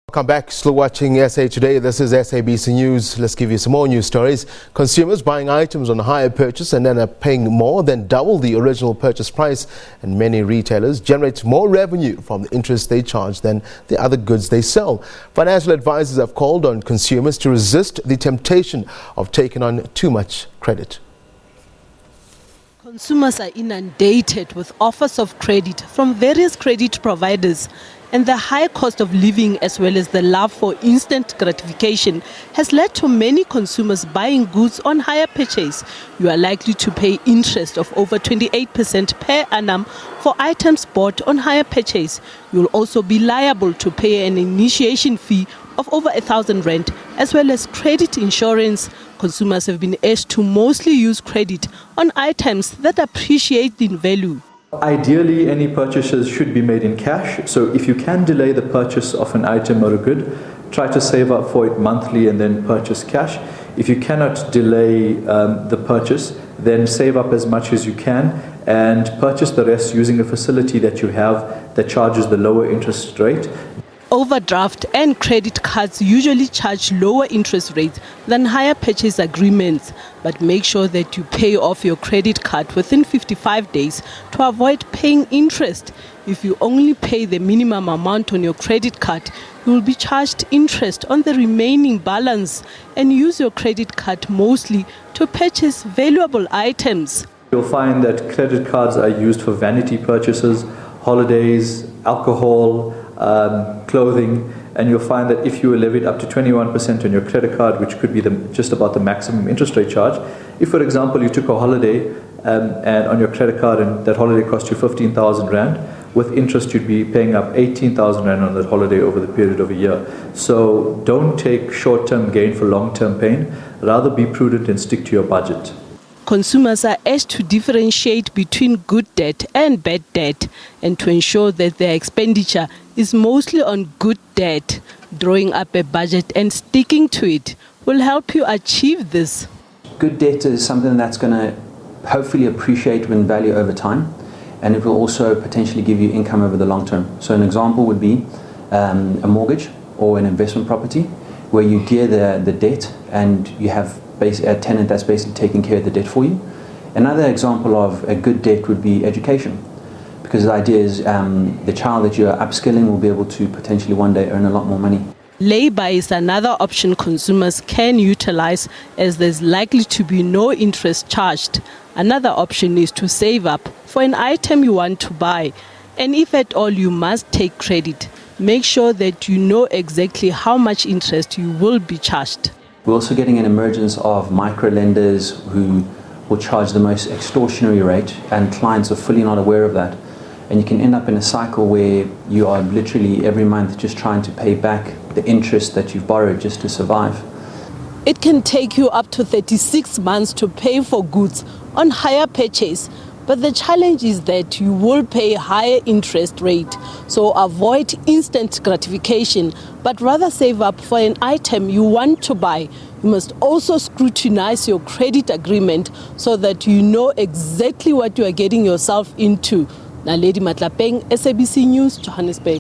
Welcome back. Still watching SA Today. This is SABC News. Let's give you some more news stories. Consumers buying items on hire purchase and then are paying more than double the original purchase price, and many retailers generate more revenue from the interest they charge than the other goods they sell. Financial advisors have called on consumers to resist the temptation of taking on too much credit. Consumers are inundated with offers of credit from various credit providers, and the high cost of living as well as the love for instant gratification has led to many consumers buying goods on hire purchase. You are likely to pay interest of over 28% per annum for items bought on hire purchase. You will also be liable to pay an initiation fee of over 1,000 rand as well as credit insurance. Consumers have been urged to mostly use credit on items that appreciate in value. Ideally, any purchases should be made in cash. So if you can delay the purchase of an item or a good, try to save up for it monthly and then purchase cash. If you cannot delay the purchase, then save up as much as you can and purchase the rest using a facility that you have that charges the lower interest rate. Overdraft and credit cards usually charge lower interest rates than hire purchase agreements, but make sure that you pay off your credit card within 55 days to avoid paying interest. If you only pay the minimum amount on your credit card, you will be charged interest on the remaining balance, and use your credit card mostly to purchase valuable items. You'll find that credit cards are used for vanity purchases, holidays, alcohol, clothing, and you'll find that if you are levied up to 21% on your credit card, which could be just about the maximum interest rate charge, if for example you took a holiday and on your credit card and that holiday cost you 15,000 rand, with interest you'd be paying up 18,000 rand on that holiday over the period of a year. So don't take short-term gain for long-term pain, rather be prudent and stick to your budget. Consumers are asked to differentiate between good debt and bad debt, and to ensure that their expenditure is mostly on good debt. Drawing up a budget and sticking to it will help you achieve this. Good debt is something that's going to hopefully appreciate in value over time, and it will also potentially give you income over the long term. So an example would be a mortgage or an investment property where you gear the debt and you have a tenant that's basically taking care of the debt for you. Another example of a good debt would be education, because the idea is the child that you're upskilling will be able to potentially one day earn a lot more money. Lay-by is another option consumers can utilize, as there's likely to be no interest charged. Another option is to save up for an item you want to buy, and if at all you must take credit, make sure that you know exactly how much interest you will be charged. We're also getting an emergence of micro-lenders who will charge the most extortionary rate, and clients are fully not aware of that. And you can end up in a cycle where you are literally every month just trying to pay back the interest that you've borrowed just to survive. It can take you up to 36 months to pay for goods on hire purchase, but the challenge is that you will pay higher interest rate. So avoid instant gratification, but rather save up for an item you want to buy. You must also scrutinize your credit agreement so that you know exactly what you are getting yourself into. Naledi Matlapeng, SABC News, Johannesburg.